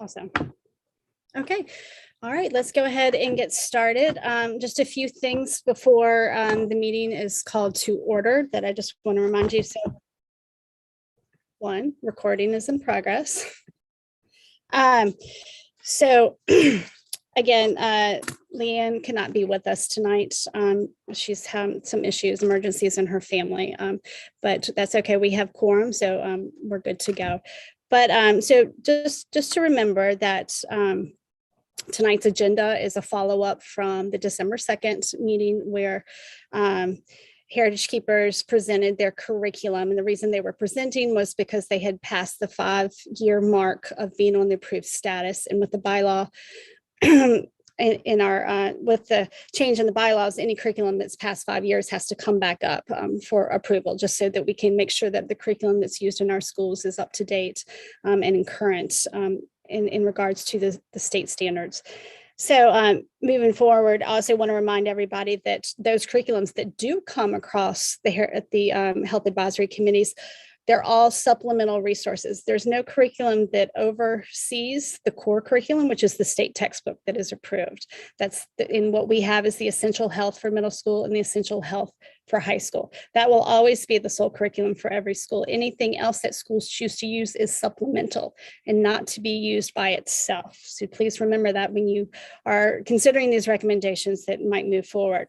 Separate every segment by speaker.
Speaker 1: Awesome. Okay. All right, let's go ahead and get started. Just a few things before the meeting is called to order that I just want to remind you. So, one, recording is in progress. So again, Leanne cannot be with us tonight. She's had some issues, emergencies in her family, but that's okay. We have quorum, so we're good to go. But so just to remember that tonight's agenda is a follow-up from the December 2nd meeting where Heritage Keepers presented their curriculum. And the reason they were presenting was because they had passed the 5-year mark of being on the approved status. And with the bylaw, in our with the change in the bylaws, any curriculum that's past 5 years has to come back up for approval, just so that we can make sure that the curriculum that's used in our schools is up to date and in current in regards to the state standards. So moving forward, I also want to remind everybody that those curriculums that do come across the health advisory committees, they're all supplemental resources. There's no curriculum that oversees the core curriculum, which is the state textbook that is approved. That's in what we have is the essential health for middle school and the essential health for high school. That will always be the sole curriculum for every school. Anything else that schools choose to use is supplemental and not to be used by itself. So please remember that when you are considering these recommendations that might move forward.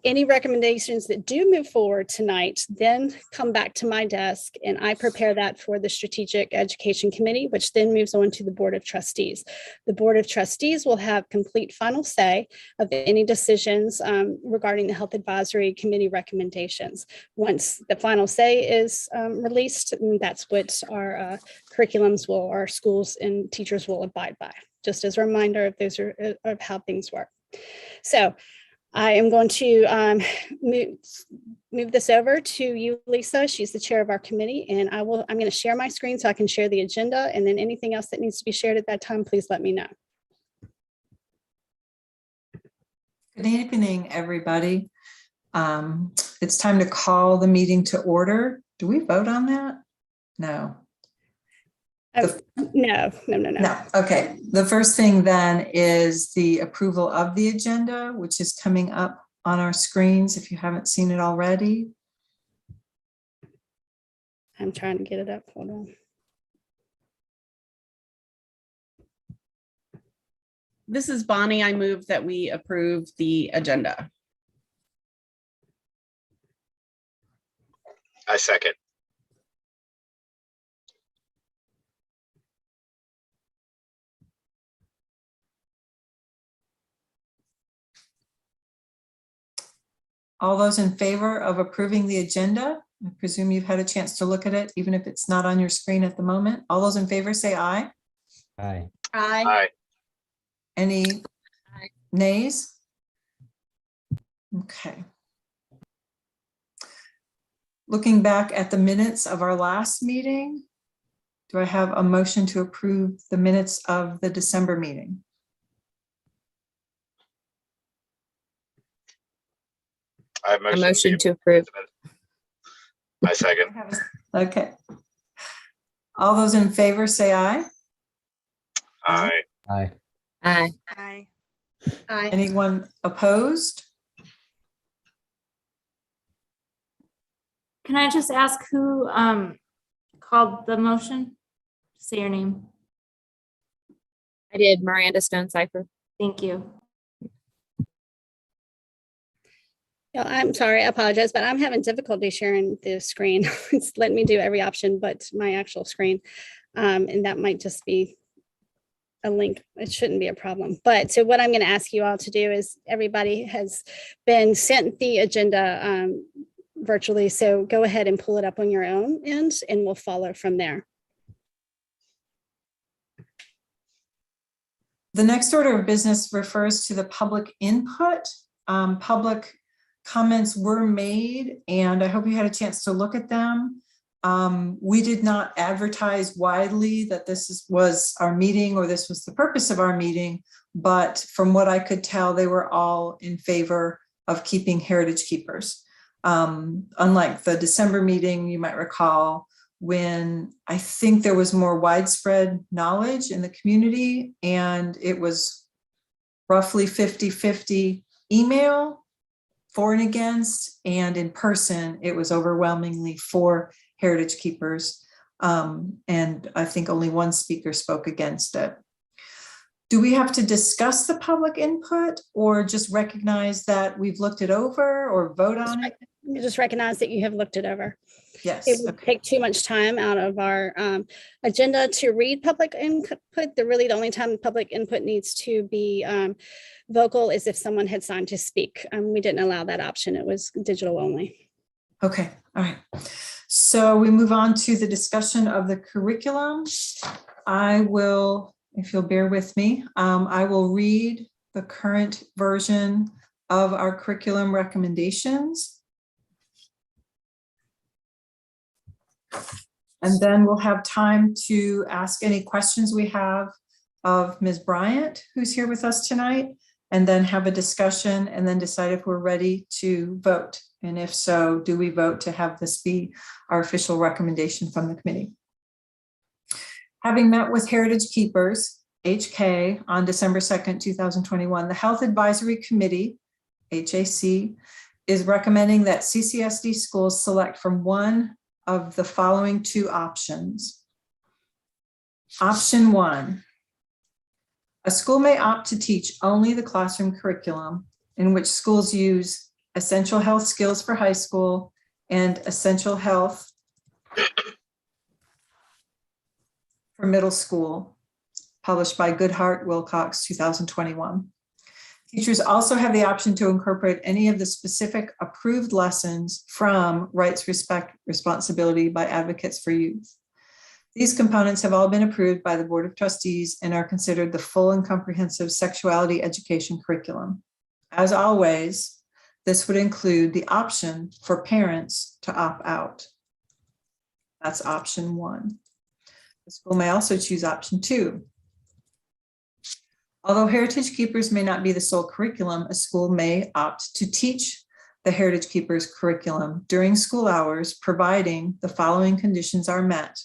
Speaker 1: Any recommendations that do move forward tonight then come back to my desk and I prepare that for the Strategic Education Committee, which then moves on to the Board of Trustees. The Board of Trustees will have complete final say of any decisions regarding the Health Advisory Committee recommendations. Once the final say is released, that's what our curriculums will, our schools and teachers will abide by. Just as a reminder of those of how things work. So I am going to move this over to you, Lisa. She's the chair of our committee, and I'm going to share my screen so I can share the agenda, and then anything else that needs to be shared at that time, please let me know.
Speaker 2: Good evening, everybody. It's time to call the meeting to order. Do we vote on that? No.
Speaker 1: No.
Speaker 2: Okay. The first thing then is the approval of the agenda, which is coming up on our screens if you haven't seen it already.
Speaker 1: I'm trying to get it up. Hold on.
Speaker 3: This is Bonnie. I move that we approve the agenda.
Speaker 4: I second.
Speaker 2: All those in favor of approving the agenda, I presume you've had a chance to look at it, even if it's not on your screen at the moment. All those in favor say aye.
Speaker 5: Aye.
Speaker 3: Aye.
Speaker 4: Aye.
Speaker 2: Any nays? Okay. Looking back at the minutes of our last meeting, do I have a motion to approve the minutes of the December meeting?
Speaker 4: I
Speaker 5: motion to approve.
Speaker 4: I second.
Speaker 2: Okay. All those in favor say aye.
Speaker 4: Aye.
Speaker 5: Aye.
Speaker 3: Aye.
Speaker 1: Aye. Aye.
Speaker 2: Anyone opposed?
Speaker 6: Can I just ask who called the motion? Say your name.
Speaker 5: I did. Miranda Stone Cipher.
Speaker 6: Thank you.
Speaker 1: I'm sorry, I apologize, but I'm having difficulty sharing the screen. It's letting me do every option but my actual screen. And that might just be a link. It shouldn't be a problem. But so what I'm going to ask you all to do is everybody has been sent the agenda virtually. So go ahead and pull it up on your own end and we'll follow from there.
Speaker 2: The next order of business refers to the public input. Public comments were made, and I hope you had a chance to look at them. We did not advertise widely that this was our meeting or this was the purpose of our meeting, but from what I could tell, they were all in favor of keeping Heritage Keepers. Unlike the December meeting, you might recall, when I think there was more widespread knowledge in the community, and it was roughly 50-50 email, for and against, and in person, it was overwhelmingly for Heritage Keepers. And I think only one speaker spoke against it. Do we have to discuss the public input or just recognize that we've looked it over or vote on it?
Speaker 1: You just recognize that you have looked it over.
Speaker 2: Yes.
Speaker 1: It would
Speaker 2: Okay.
Speaker 1: take too much time out of our agenda to read public input. The only time public input needs to be vocal is if someone had signed to speak. We didn't allow that option. It was digital only.
Speaker 2: Okay. All right. So we move on to the discussion of the curriculum. I will, if you'll bear with me, I will read the current version of our curriculum recommendations. And then we'll have time to ask any questions we have of Ms. Bryant, who's here with us tonight, and then have a discussion and then decide if we're ready to vote. And if so, do we vote to have this be our official recommendation from the committee? Having met with Heritage Keepers, HK, on December 2nd, 2021, the Health Advisory Committee, HAC, is recommending that CCSD schools select from one of the following two options. Option 1, a school may opt to teach only the classroom curriculum, in which schools use essential health skills for high school and essential health for middle school, published by Goodhart Wilcox, 2021. Teachers also have the option to incorporate any of the specific approved lessons from Rights, Respect, Responsibility by Advocates for Youth. These components have all been approved by the Board of Trustees and are considered the full and comprehensive sexuality education curriculum. As always, this would include the option for parents to opt out. That's option 1. The school may also choose option 2. Although Heritage Keepers may not be the sole curriculum, a school may opt to teach the Heritage Keepers curriculum during school hours, providing the following conditions are met.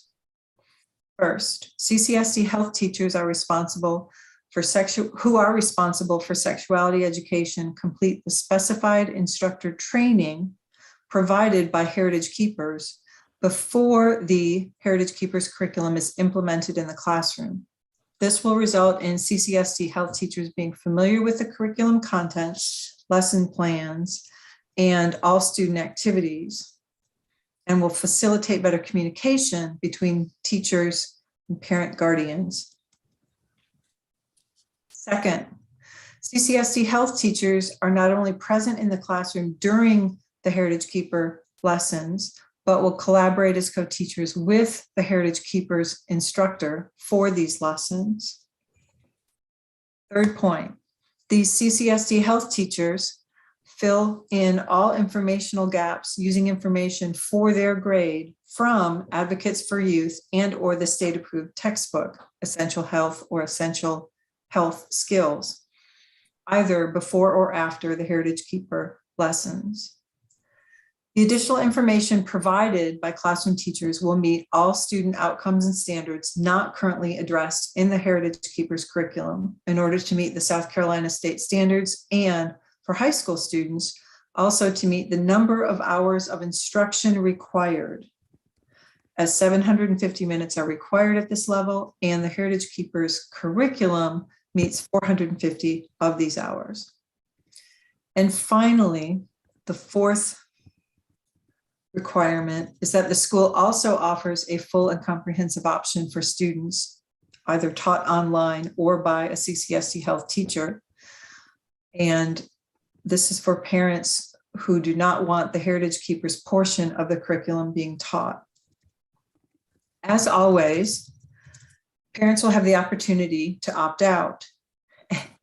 Speaker 2: First, CCSD health teachers are responsible for sexuality education complete the specified instructor training provided by Heritage Keepers before the Heritage Keepers curriculum is implemented in the classroom. This will result in CCSD health teachers being familiar with the curriculum contents, lesson plans, and all student activities, and will facilitate better communication between teachers and parent guardians. Second, CCSD health teachers are not only present in the classroom during the Heritage Keeper lessons, but will collaborate as co-teachers with the Heritage Keepers instructor for these lessons. Third point, these CCSD health teachers fill in all informational gaps using information for their grade from Advocates for Youth and or the state-approved textbook, Essential Health or Essential Health Skills, either before or after the Heritage Keeper lessons. The additional information provided by classroom teachers will meet all student outcomes and standards not currently addressed in the Heritage Keepers curriculum in order to meet the South Carolina state standards, and for high school students, also to meet the number of hours of instruction required, as 750 minutes are required at this level, and the Heritage Keepers curriculum meets 450 of these hours. And finally, the fourth requirement is that the school also offers a full and comprehensive option for students, either taught online or by a CCSD health teacher. And this is for parents who do not want the Heritage Keepers portion of the curriculum being taught. As always, parents will have the opportunity to opt out.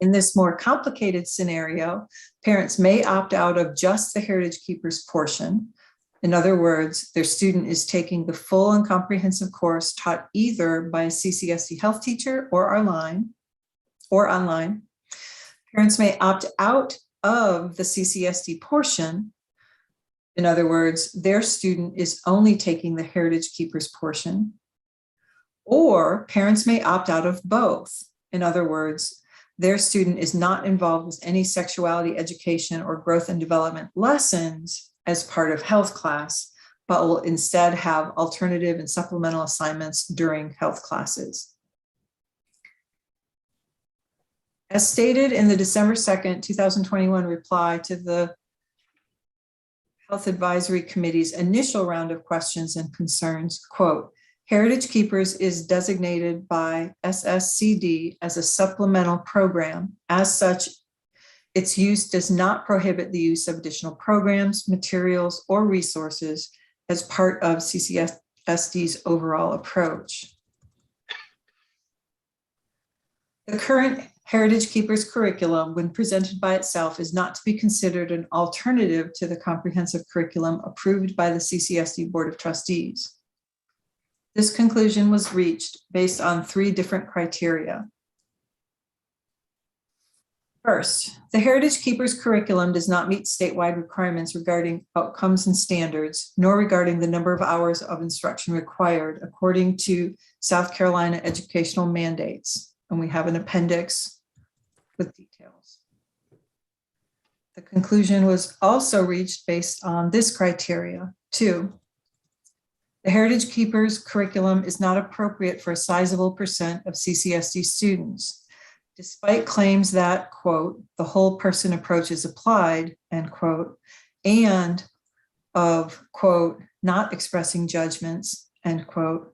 Speaker 2: In this more complicated scenario, parents may opt out of just the Heritage Keepers portion. In other words, their student is taking the full and comprehensive course taught either by a CCSD health teacher or online. Parents may opt out of the CCSD portion In other words, their student is only taking the Heritage Keepers portion. Or parents may opt out of both. In other words, their student is not involved with any sexuality education or growth and development lessons as part of health class, but will instead have alternative and supplemental assignments during health classes. As stated in the December 2nd, 2021 reply to the Health Advisory Committee's initial round of questions and concerns, quote, Heritage Keepers is designated by SSCD as a supplemental program. As such, its use does not prohibit the use of additional programs, materials, or resources as part of CCSD's overall approach. The current Heritage Keepers curriculum, when presented by itself, is not to be considered an alternative to the comprehensive curriculum approved by the CCSD Board of Trustees. This conclusion was reached based on 3 different criteria. First, the Heritage Keepers curriculum does not meet statewide requirements regarding outcomes and standards, nor regarding the number of hours of instruction required according to South Carolina educational mandates. And we have an appendix with details. The conclusion was also reached based on this criteria. 2, the Heritage Keepers curriculum is not appropriate for a sizable percent of CCSD students, despite claims that, quote, the whole person approach is applied, end quote, and of, quote, not expressing judgments, end quote.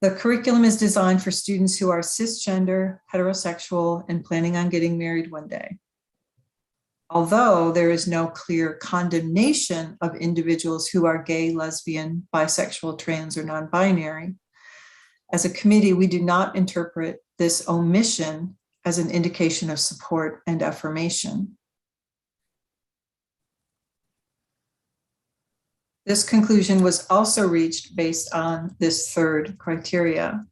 Speaker 2: The curriculum is designed for students who are cisgender, heterosexual, and planning on getting married one day. Although there is no clear condemnation of individuals who are gay, lesbian, bisexual, trans, or non-binary, as a committee, we do not interpret this omission as an indication of support and affirmation. This conclusion was also reached based on this 3rd criteria.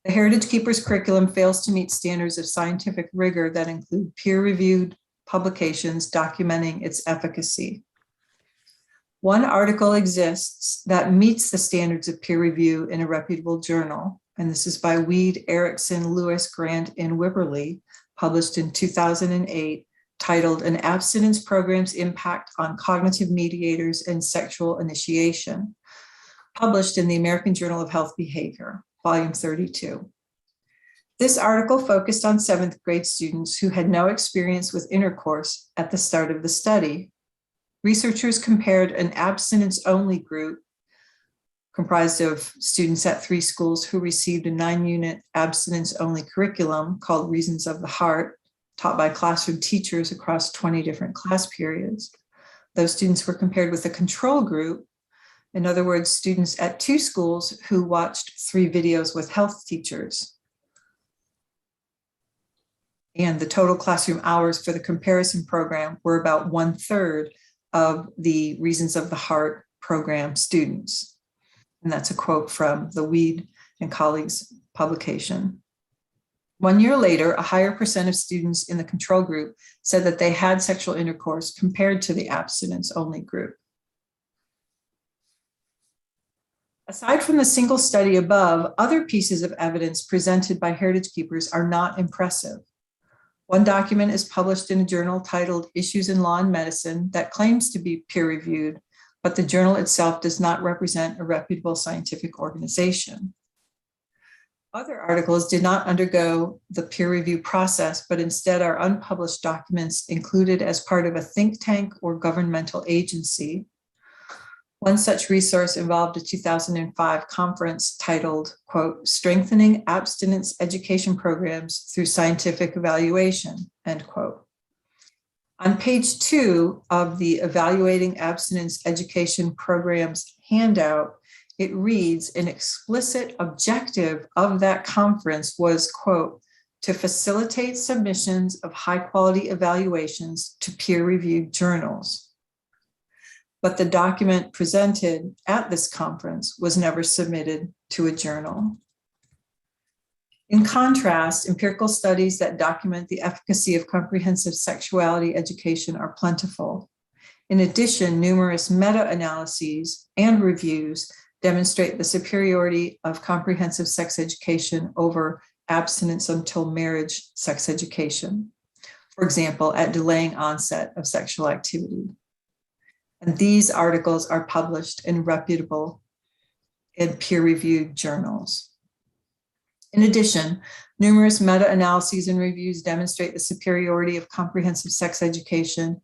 Speaker 2: The Heritage Keepers curriculum fails to meet standards of scientific rigor that include peer-reviewed publications documenting its efficacy. One article exists that meets the standards of peer review in a reputable journal, and this is by Weed, Erickson, Lewis, Grant, and Wibberley, published in 2008, titled An Abstinence Program's Impact on Cognitive Mediators and Sexual Initiation, published in the American Journal of Health Behavior, volume 32. This article focused on 7th grade students who had no experience with intercourse at the start of the study. Researchers compared an abstinence-only group comprised of students at 3 schools who received a 9-unit abstinence-only curriculum called Reasons of the Heart, taught by classroom teachers across 20 different class periods. Those students were compared with a control group, in other words, students at 2 schools who watched 3 videos with health teachers. And the total classroom hours for the comparison program were about 1/3 of the Reasons of the Heart program students. And that's a quote from the Weed and colleagues publication. 1 year later, a higher percent of students in the control group said that they had sexual intercourse compared to the abstinence-only group. Aside from the single study above, other pieces of evidence presented by Heritage Keepers are not impressive. One document is published in a journal titled Issues in Law and Medicine that claims to be peer-reviewed, but the journal itself does not represent a reputable scientific organization. Other articles did not undergo the peer review process, but instead are unpublished documents included as part of a think tank or governmental agency. One such resource involved a 2005 conference titled, quote, Strengthening Abstinence Education Programs Through Scientific Evaluation, end quote. On page 2 of the Evaluating Abstinence Education Programs handout, it reads, an explicit objective of that conference was, quote, to facilitate submissions of high-quality evaluations to peer-reviewed journals. But the document presented at this conference was never submitted to a journal. In contrast, empirical studies that document the efficacy of comprehensive sexuality education are plentiful. In addition, numerous meta-analyses and reviews demonstrate the superiority of comprehensive sex education over abstinence until marriage sex education. For example, at delaying onset of sexual activity. And these articles are published in reputable and peer-reviewed journals. In addition, numerous meta-analyses and reviews demonstrate the superiority of comprehensive sex education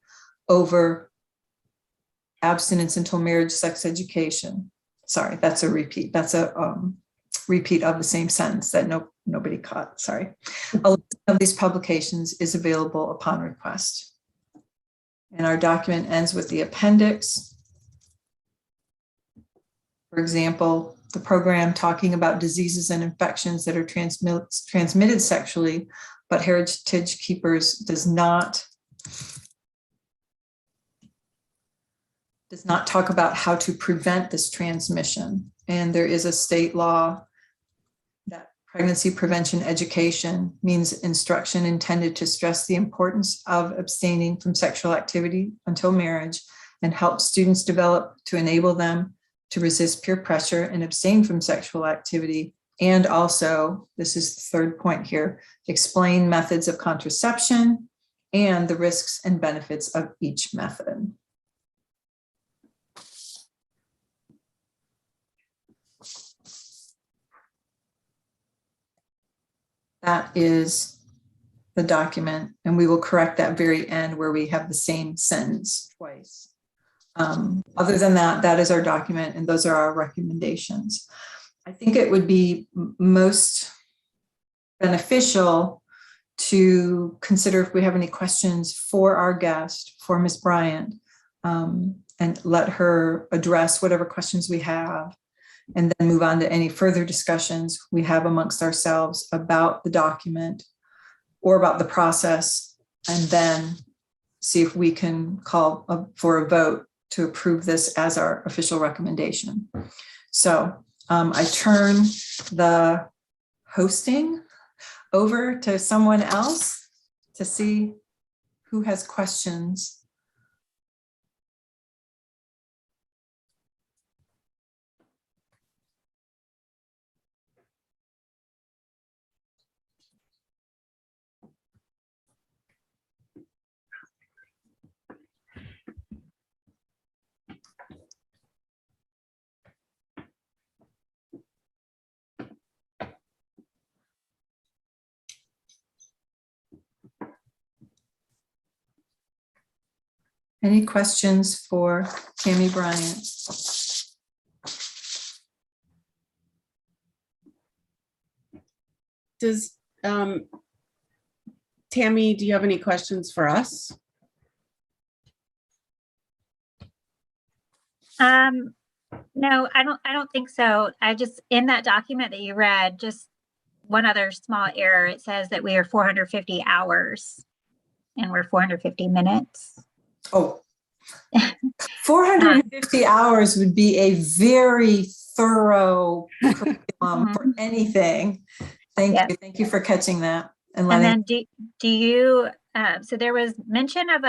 Speaker 2: over abstinence until marriage sex education. Sorry, that's a repeat. That's a repeat of the same sentence that nobody caught. Sorry. A list of these publications is available upon request. And our document ends with the appendix. For example, the program talking about diseases and infections that are transmitted sexually, but Heritage Keepers does not talk about how to prevent this transmission. And there is a state law that pregnancy prevention education means instruction intended to stress the importance of abstaining from sexual activity until marriage and help students develop to enable them to resist peer pressure and abstain from sexual activity. And also, this is the third point here, explain methods of contraception and the risks and benefits of each method. That is the document, and we will correct that very end where we have the same sentence twice. Other than that, that is our document, and those are our recommendations. I think it would be most beneficial to consider if we have any questions for our guest, for Ms. Bryant, and let her address whatever questions we have, and then move on to any further discussions we have amongst ourselves about the document or about the process, and then see if we can call for a vote to approve this as our official recommendation. So I turn the hosting over to someone else to see who has questions. Any questions for Tammy Bryant?
Speaker 3: Does, Tammy, do you have any questions for us?
Speaker 7: No, I don't think so. I just, in that document that you read, just one other small error. It says that we are 450 hours and we're 450 minutes.
Speaker 2: Oh, 450 hours would be a very thorough curriculum for anything. Thank you. Thank you for catching that. And
Speaker 7: then do you, so there was mention of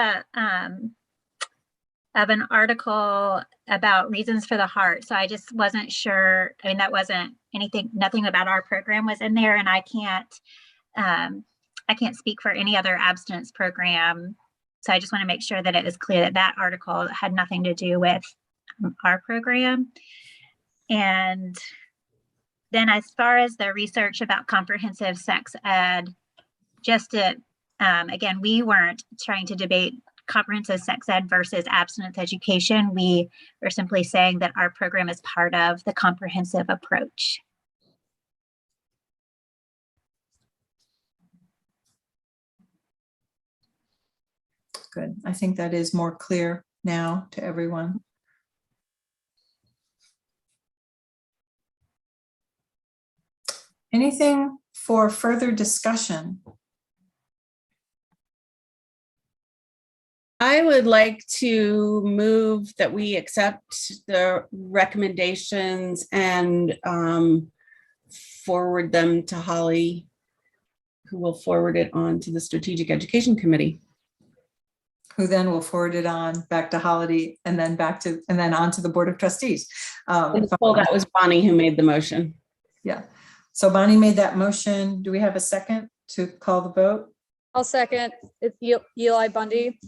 Speaker 7: an article about reasons for the heart. So I just wasn't sure. I mean, that wasn't anything, nothing about our program was in there, and I can't speak for any other abstinence program. So I just want to make sure that it is clear that that article had nothing to do with our program. And then as far as the research about comprehensive sex ed, just to, again, we weren't trying to debate comprehensive sex ed versus abstinence education. We were simply saying that our program is part of the comprehensive approach.
Speaker 2: Good. I think that is more clear now to everyone. Anything for further discussion?
Speaker 3: I would like to move that we accept the recommendations and forward them to Holly, who will forward it on to the Strategic Education Committee.
Speaker 2: who then will forward it on back to Holly and then on to the Board of Trustees.
Speaker 3: Well, that was Bonnie who made the motion.
Speaker 2: Yeah. So Bonnie made that motion. Do we have a second to call the vote?
Speaker 8: I'll second. It's Eli Bundy.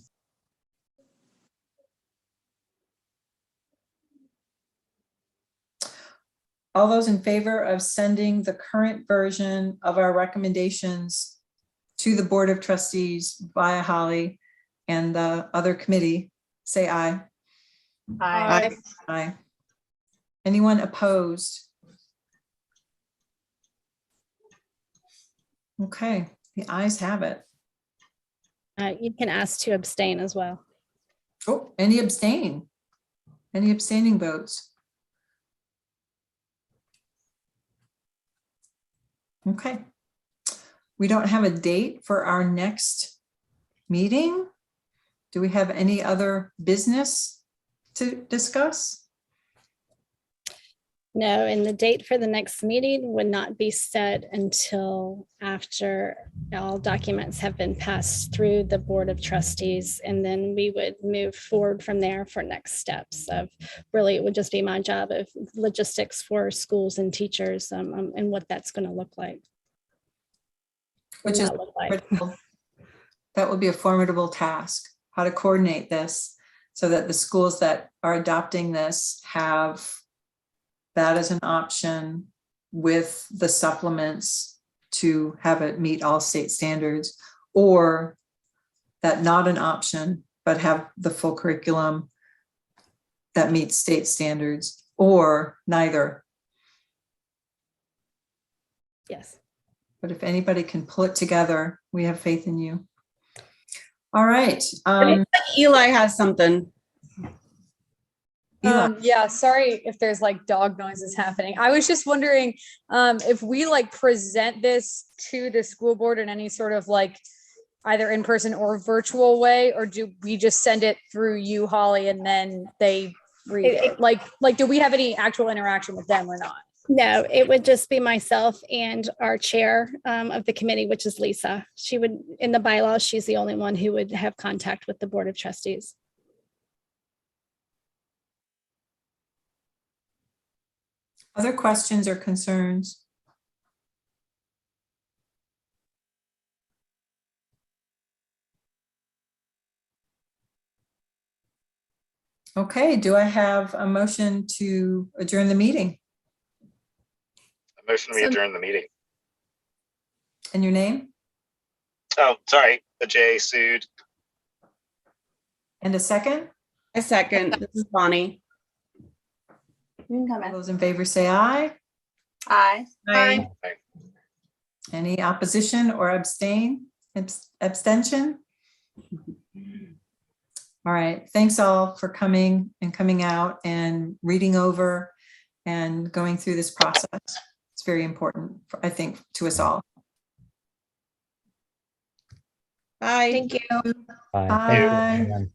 Speaker 2: All those in favor of sending the current version of our recommendations to the Board of Trustees via Holly and the other committee, say aye.
Speaker 8: Aye.
Speaker 2: Aye. Anyone opposed? Okay, the ayes have it.
Speaker 1: You can ask to abstain as well.
Speaker 2: Oh, any abstain? Any abstaining votes? Okay. We don't have a date for our next meeting. Do we have any other business to discuss?
Speaker 1: No, and the date for the next meeting would not be set until after all documents have been passed through the Board of Trustees. And then we would move forward from there for next steps of really, it would just be my job of logistics for schools and teachers and what that's going to look like.
Speaker 2: Which is,
Speaker 1: Not look like.
Speaker 2: that would be a formidable task, how to coordinate this so that the schools that are adopting this have that as an option with the supplements to have it meet all state standards, or that not an option, but have the full curriculum that meets state standards, or neither.
Speaker 1: Yes.
Speaker 2: But if anybody can pull it together, we have faith in you. All right.
Speaker 3: Eli has something.
Speaker 2: Eli.
Speaker 8: Yeah, sorry if there's like dog noises happening. I was just wondering if we like present this to the school board in any sort of like either in person or virtual way, or do we just send it through you, Holly, and then they read it? Like do we have any actual interaction with them or not?
Speaker 1: No, it would just be myself and our chair of the committee, which is Lisa. She would, in the bylaws, she's the only one who would have contact with the Board of Trustees.
Speaker 2: Other questions or concerns? Okay, do I have a motion to adjourn the meeting?
Speaker 4: A motion we adjourn the meeting.
Speaker 2: And your name?
Speaker 4: Oh, sorry, the J sued.
Speaker 2: And a second?
Speaker 3: A second. This is Bonnie.
Speaker 6: You can come
Speaker 2: All
Speaker 6: in.
Speaker 2: those in favor say aye.
Speaker 6: Aye.
Speaker 3: Aye.
Speaker 2: Any opposition or abstention? All right, thanks all for coming and coming out and reading over and going through this process. It's very important, I think, to us all.
Speaker 3: Bye.
Speaker 1: Thank you.
Speaker 2: Bye.